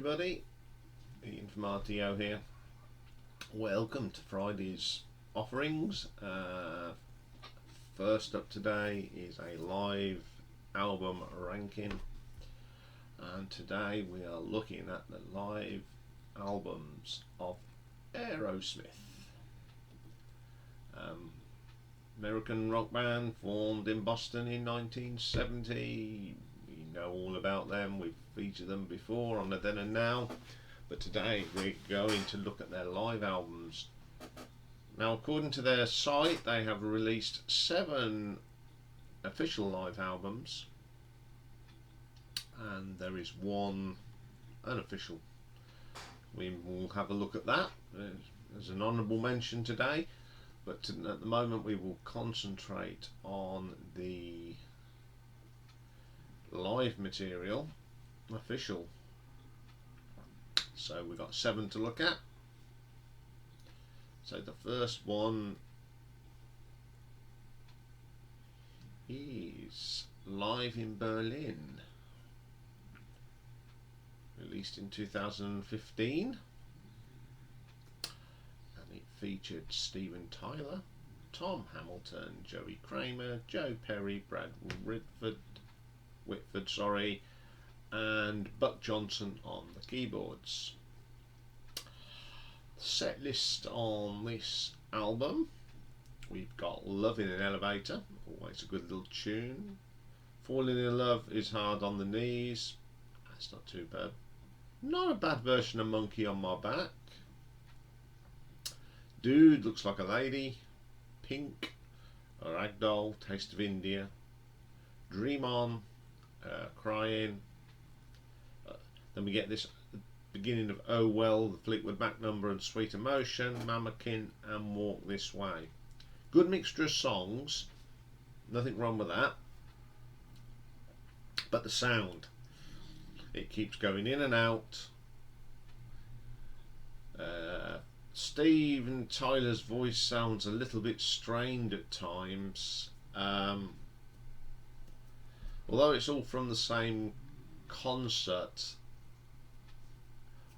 everybody, Iain from RTO here. Welcome to Friday's offerings. First up today is a live album ranking, and today we are looking at the live albums of Aerosmith. American rock band formed in Boston in 1970. We know all about them, we've featured them before on the Then and Now, but today we're going to look at their live albums. Now, according to their site, they have released 7 official live albums, and there is 1 unofficial. We will have a look at that as an honourable mention today, but at the moment we will concentrate on the live material, official. So we've got 7 to look at. So the first one is Live in Berlin, released in 2015, and it featured Steven Tyler, Tom Hamilton, Joey Kramer, Joe Perry, Brad Whitford, and Buck Johnson on the keyboards. Set list on this album: we've got Love in an Elevator, always a good little tune. Falling in Love is Hard on the Knees, that's not too bad. Not a bad version of Monkey on My Back. Dude Looks Like a Lady, Pink, Ragdoll, Taste of India, Dream On, Crying. Then we get this beginning of Oh Well, the Fleetwood Mac number, and Sweet Emotion, Mammakin, and Walk This Way. Good mixture of songs, nothing wrong with that, but the sound, it keeps going in and out. Steven Tyler's voice sounds a little bit strained at times, although it's all from the same concert.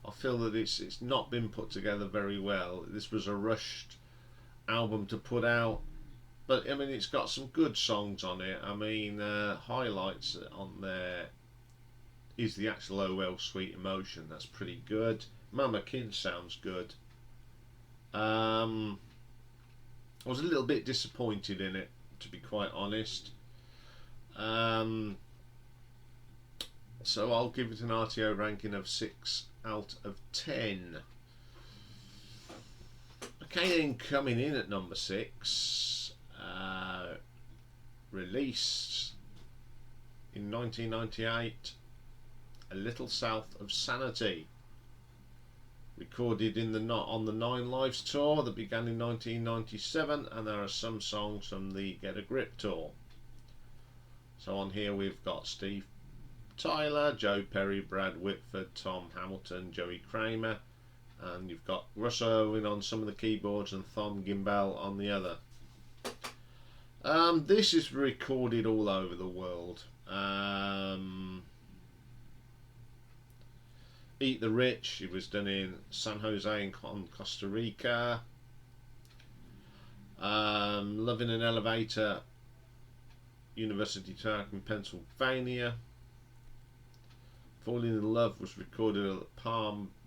I feel that it's not been put together very well. This was a rushed album to put out, but I mean, it's got some good songs on it. I mean, highlights on there is the actual Oh Well, Sweet Emotion. That's pretty good. Mammakin sounds good. I was a little bit disappointed in it, to be quite honest. So I'll give it an RTO ranking of 6 out of 10. Okay, then, coming in at number 6, released in 1998, A Little South of Sanity, recorded on the Nine Lives tour that began in 1997, and there are some songs from the Get a Grip tour. So on here we've got Steve Tyler, Joe Perry, Brad Whitford, Tom Hamilton, Joey Kramer, and you've got Russ Irwin on some of the keyboards and Thom Gimbel on the other. This is recorded all over the world. Eat the Rich, it was done in San Jose and Costa Rica. Love in an Elevator, University Park in Pennsylvania. Falling in Love was recorded at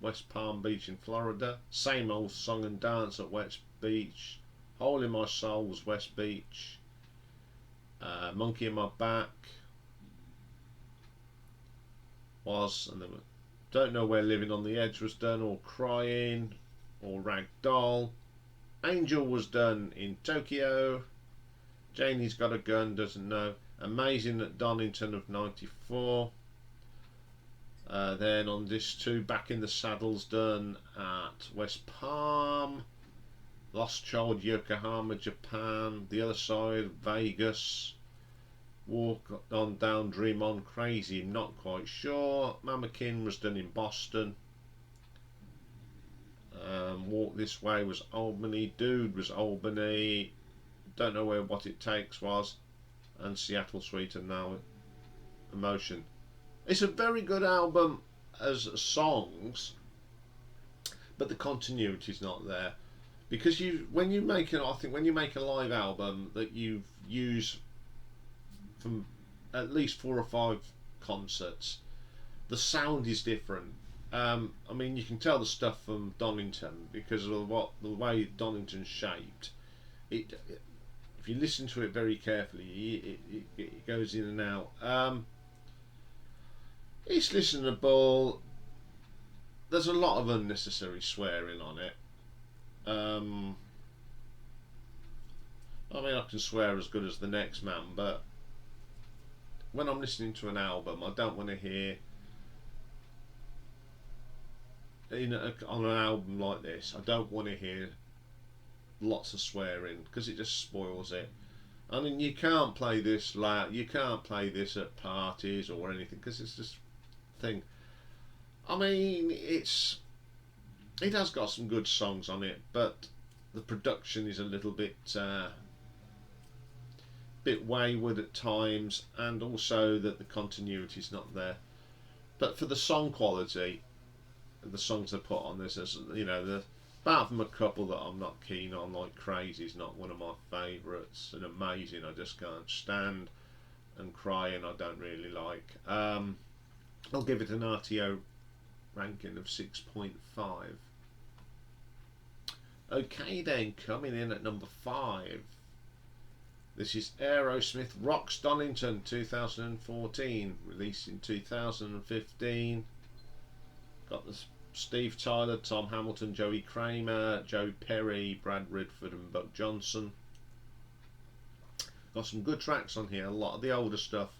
West Palm Beach in Florida. Same Old Song and Dance at West Beach. Hole in My Soul was West Beach. Monkey in My Back was, and then Don't Know Where Living on the Edge was done, or Crying, or Ragdoll. Angel was done in Tokyo. Janie's Got a Gun, Doesn't Know. Amazing at Donington of 94. Then on disc 2, Back in the Saddle's done at West Palm. Lost Child, Yokohama, Japan. The Other Side, Vegas. Walk On Down, Dream On, Crazy, not quite sure. Mammakin was done in Boston. Walk This Way was Albany. Dude was Albany. Don't Know Where What It Takes was. And Seattle, Sweet and Now Emotion. It's a very good album. as songs, but the continuity's not there. Because when you make I think when you make a live album that you use from at least 4 or 5 concerts, the sound is different. I mean, you can tell the stuff from Donington because of the way Donington's shaped. If you listen to it very carefully, it goes in and out. It's listenable. There's a lot of unnecessary swearing on it. I mean, I can swear as good as the next man, but when I'm listening to an album, I don't want to hear on an album like this. I don't want to hear lots of swearing because it just spoils it. I mean, you can't play this loud. You can't play this at parties or anything because it's just a thing. I mean, it has got some good songs on it, but the production is a little bit wayward at times, and also that the continuity is not there. But for the song quality, the songs they put on this, apart from a couple that I'm not keen on, like Crazy's not one of my favourites, and Amazing I just can't stand, and Crying I don't really like. I'll give it an RTO ranking of 6.5. Okay then, coming in at number 5. This is Aerosmith, Rocks Donington 2014, released in 2015. Got the Steve Tyler, Tom Hamilton, Joey Kramer, Joe Perry, Brad Redford and Buck Johnson. Got some good tracks on here, a lot of the older stuff,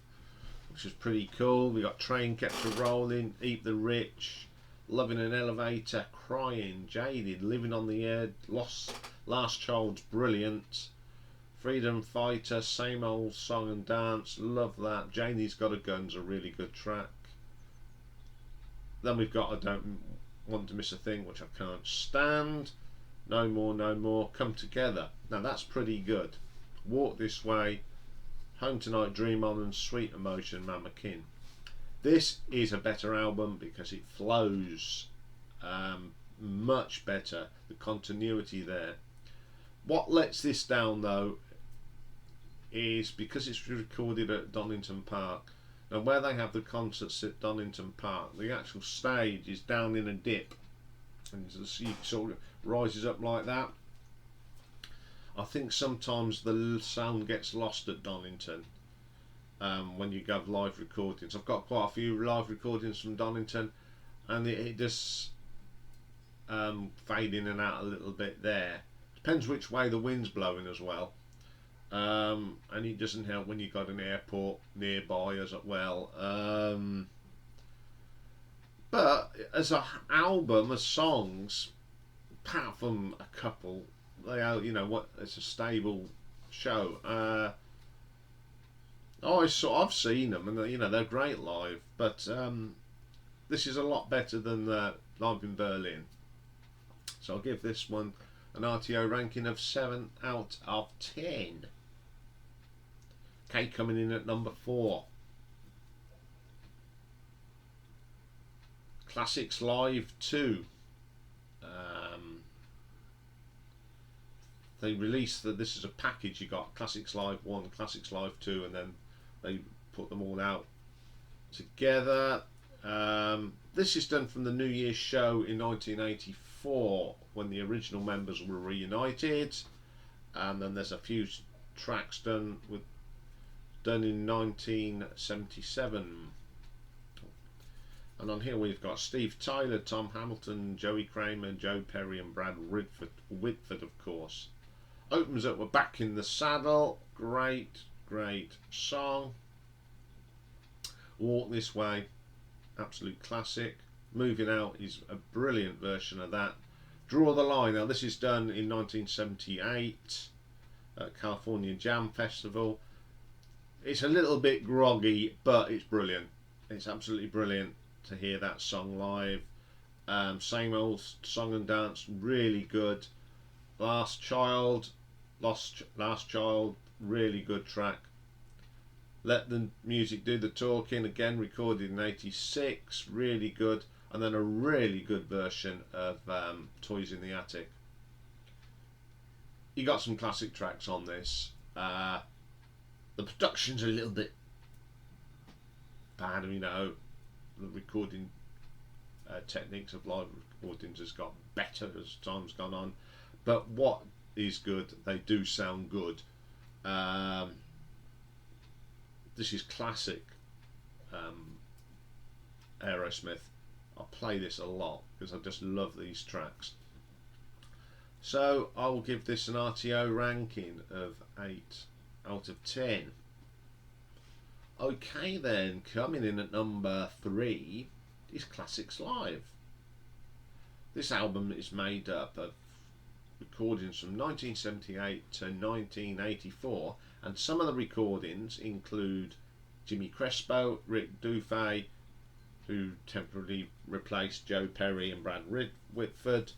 which is pretty cool. We got Train Kept a Rolling, Eat the Rich, Loving an Elevator, Crying, Jaded, Living on the Edge, Last Child's brilliant, Freedom Fighter, Same Old Song and Dance, love that. Janie's Got a Gun's a really good track. Then we've got I Don't Want to Miss a Thing, which I can't stand. No More, No More, Come Together. Now that's pretty good. Walk This Way, Home Tonight, Dream On and Sweet Emotion, Mama Kin. This is a better album because it flows much better. The continuity there. What lets this down though is because it's recorded at Donington Park, and where they have the concerts at Donington Park, the actual stage is down in a dip, and you sort of rises up like that. I think sometimes the sound gets lost at Donington when you have live recordings. I've got quite a few live recordings from Donington, and it just fade in and out a little bit there. Depends which way the wind's blowing as well. And it doesn't help when you've got an airport nearby as well. But as an album, as songs, apart from a couple, they are, it's a stable show. I've seen them, and they're great live. But this is a lot better than live in Berlin. So I'll give this one an RTO ranking of 7 out of 10. Okay, coming in at number 4. Classics Live 2. They released this is a package. You got Classics Live 1, Classics Live 2, and then they put them all out together. This is done from the New Year's show in 1984 when the original members were reunited, and then there's a few tracks done in 1977. And on here we've got Steve Tyler, Tom Hamilton, Joey Kramer, Joe Perry and Brad Whitford of course. Opens up with Back in the Saddle, great song. Walk This Way, absolute classic. Moving Out is a brilliant version of that. Draw the Line, now this is done in 1978 at California Jam Festival. It's a little bit groggy, but it's brilliant. It's absolutely brilliant to hear that song live. Same Old Song and Dance, really good. Last Child, really good track. Let the Music Do the Talking, again recorded in '86, really good. And then a really good version of Toys in the Attic. You got some classic tracks on this. The production's a little bit bad, you know. The recording techniques of live recordings has got better as time's gone on. But what is good, they do sound good. This is classic Aerosmith. I play this a lot because I just love these tracks. So I will give this an RTO ranking of 8 out of 10. Okay then, coming in at number 3 is Classics Live. This album is made up of recordings from 1978 to 1984, and some of the recordings include Jimmy Crespo, Rick Dufay, who temporarily replaced Joe Perry and Brad Whitford.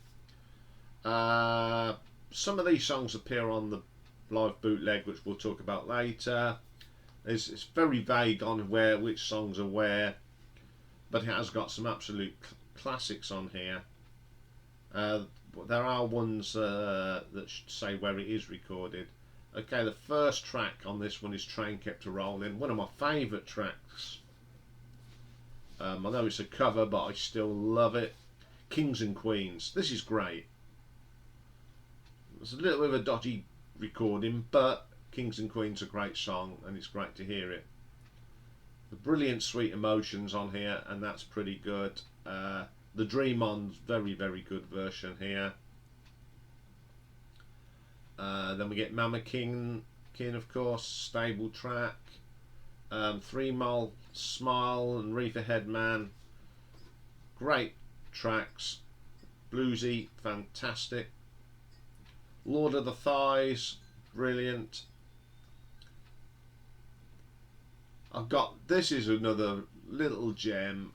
Some of these songs appear on the live bootleg, which we'll talk about later. It's very vague on which songs are where, but it has got some absolute classics on here. There are ones that should say where it is recorded. Okay, the first track on this one is Train Kept a Rollin', one of my favourite tracks. I know it's a cover, but I still love it. Kings and Queens, this is great. It's a little bit of a dodgy recording, but Kings and Queens is a great song, and it's great to hear it. The brilliant Sweet Emotions on here, and that's pretty good. The Dream On's very, very good version here. Then we get Mama King, of course, stable track. 3 Mile Smile and Reefer Headman, great tracks. Bluesy, fantastic. Lord of the Thighs, brilliant. This is another little gem.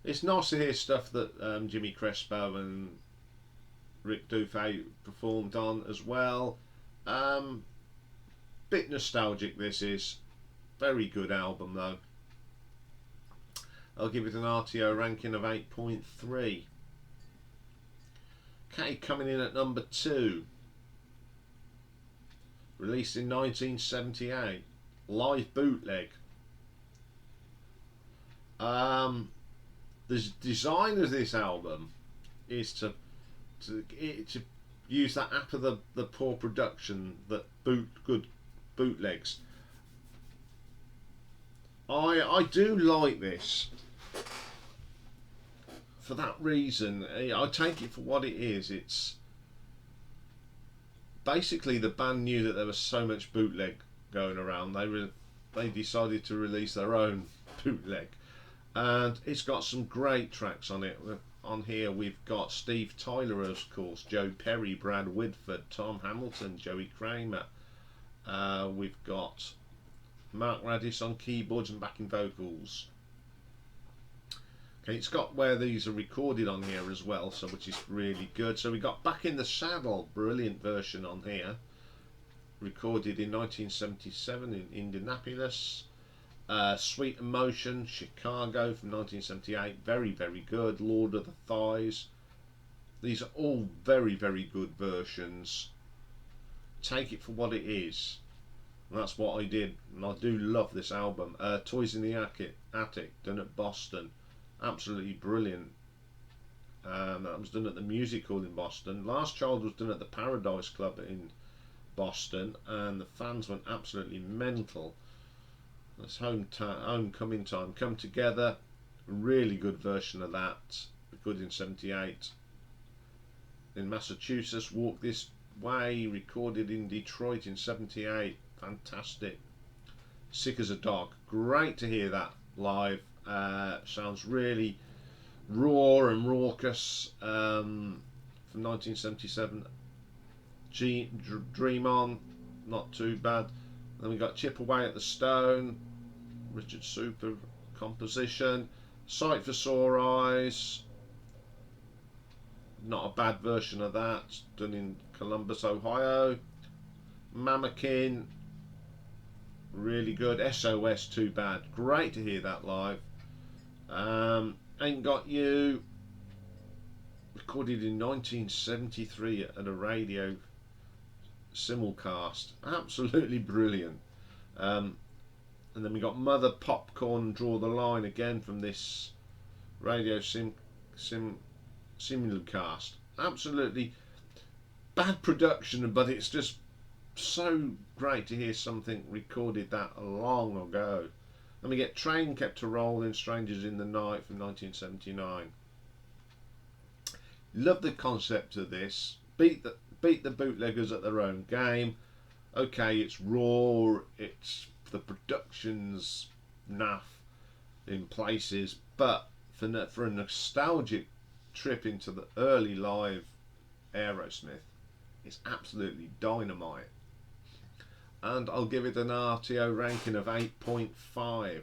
It's nice to hear stuff that Jimmy Crespo and Rick Dufay performed on as well. Bit nostalgic, this is. Very good album though. I'll give it an RTO ranking of 8.3. Okay, coming in at number 2. Released in 1978. Live bootleg. The design of this album is to use that app of the poor production that good bootlegs. I do like this for that reason. I take it for what it is. It's basically the band knew that there was so much bootleg going around. They decided to release their own bootleg, and it's got some great tracks on it. On here we've got Steve Tyler, of course, Joe Perry, Brad Whitford, Tom Hamilton, Joey Kramer. We've got Mark Radis on keyboards and backing vocals. Okay, it's got where these are recorded on here as well, so which is really good. So we got Back in the Saddle, brilliant version on here, recorded in 1977 in Indianapolis. Sweet Emotion, Chicago from 1978, very, very good. Lord of the Thighs. These are all very, very good versions. Take it for what it is. And that's what I did, and I do love this album. Toys in the Attic, done at Boston. Absolutely brilliant. That was done at the Music Hall in Boston. Last Child was done at the Paradise Club in Boston, and the fans went absolutely mental. That's Homecoming Time, Come Together, a really good version of that, recorded in 78. In Massachusetts, Walk This Way, recorded in Detroit in 78, fantastic. Sick as a Dog, great to hear that live. Sounds really raw and raucous. From 1977. Dream On, not too bad. Then we got Chip Away at the Stone, Richard Super composition. Sight for Sore Eyes, not a bad version of that, done in Columbus, Ohio. Mamakin, really good. SOS, Too Bad, great to hear that live. Ain't Got You, recorded in 1973 at a radio simulcast, absolutely brilliant. And then we got Mother, Popcorn, Draw the Line, again from this radio simulcast. Absolutely bad production, but it's just so great to hear something recorded that long ago. Then we get Train Kept a Rollin', Strangers in the Night from 1979. Love the concept of this. Beat the bootleggers at their own game. Okay, it's raw, it's the production's naff in places, but for a nostalgic trip into the early live Aerosmith, it's absolutely dynamite. And I'll give it an RTO ranking of 8.5.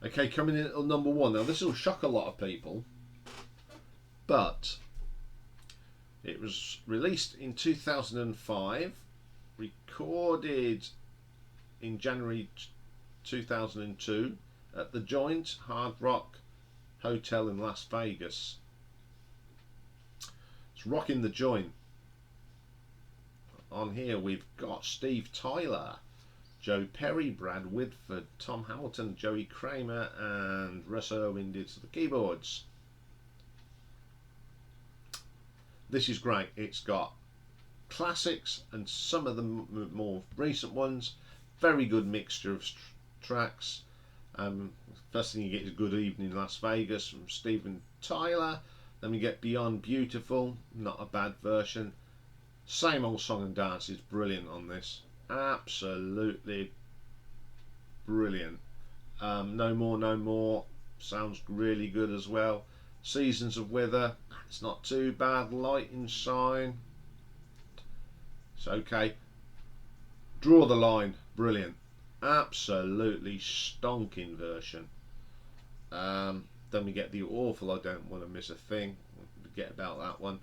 Okay, coming in at number 1. Now this will shock a lot of people, but it was released in 2005, recorded in January 2002 at the Joint Hard Rock Hotel in Las Vegas. It's Rockin the Joint. On here we've got Steve Tyler, Joe Perry, Brad Whitford, Tom Hamilton, Joey Kramer and Russ Irwin did to the keyboards. This is great. It's got classics and some of the more recent ones. Very good mixture of tracks. First thing you get is Good Evening Las Vegas from Steven Tyler. Then we get Beyond Beautiful, not a bad version. Same Old Song and Dance is brilliant on this. Absolutely brilliant. No More, No More sounds really good as well. Seasons of Weather, it's not too bad. Lighting Sign, it's okay. Draw the Line, brilliant. Absolutely stonking version. Then we get The Awful, I Don't Want to Miss a Thing. Forget about that one.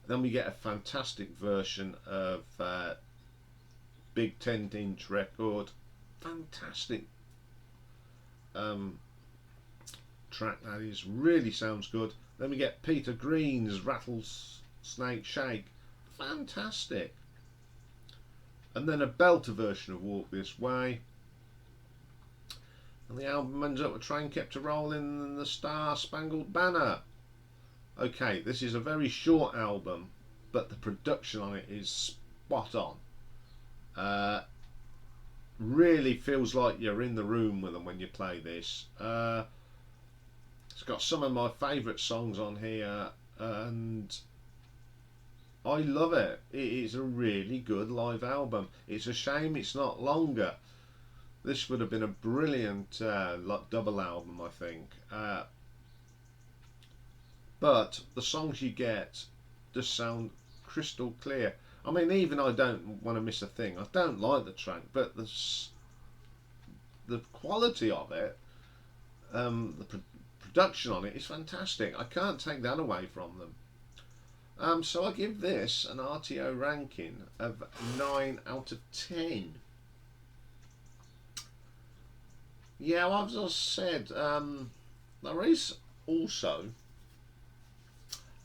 Then we get a fantastic version of Big 10-inch record. Fantastic track that is. Really sounds good. Then we get Peter Green's Rattlesnake Shake. Fantastic. And then a belter version of Walk This Way. And the album ends up with Train Kept a Rollin' and the Star Spangled Banner. Okay, this is a very short album, but the production on it is spot on. Really feels like you're in the room with them when you play this. It's got some of my favourite songs on here, and I love it. It is a really good live album. It's a shame it's not longer. This would have been a brilliant double album, I think. But the songs you get just sound crystal clear. I mean, even I Don't Want to Miss a Thing, I don't like the track, but the quality of it, the production on it is fantastic. I can't take that away from them. So I give this an RTO ranking of 9 out of 10. Yeah, as I said, there is also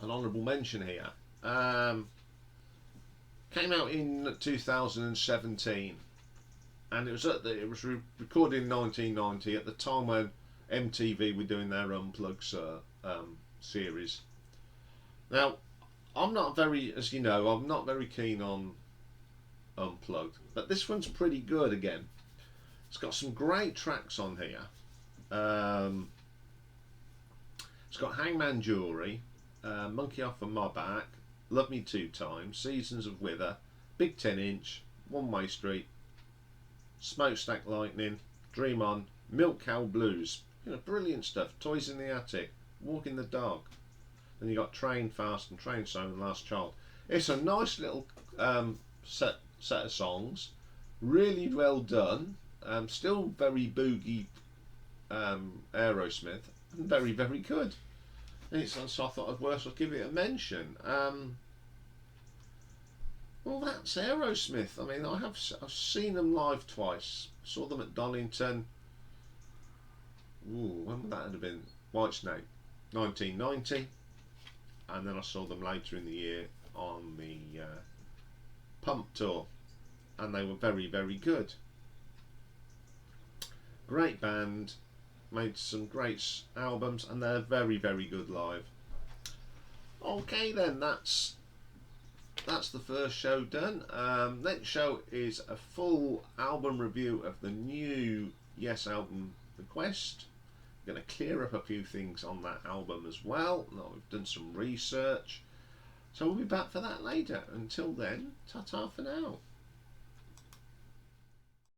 an honourable mention here. Came out in 2017, and it was recorded in 1990 at the time when MTV were doing their Unplugged series. Now, I'm not very, as you know, I'm not very keen on Unplugged, but this one's pretty good again. It's got some great tracks on here. It's got Hangman Jewelry, Monkey Off of My Back, Love Me Two Times, Seasons of Wither, Big 10-inch, One Way Street, Smokestack Lightning, Dream On, Milk Cow Blues. You know, brilliant stuff. Toys in the Attic, Walking the Dog. Then you got Train Fast and Train Song and Last Child. It's a nice little set of songs. Really well done. Still very boogie Aerosmith. And very, very good. So I thought I'd give it a mention. Well, that's Aerosmith. I mean, I've seen them live twice. Saw them at Donington. Ooh, when would that have been? Whitesnake, 1990, and then I saw them later in the year on the Pump tour, and they were very, very good. Great band, made some great albums, and they're very, very good live. Okay, then that's the first show done. Next show is a full album review of the new Yes album, The Quest. I'm going to clear up a few things on that album as well. Now, we've done some research, so we'll be back for that later. Until then, ta-ta for now.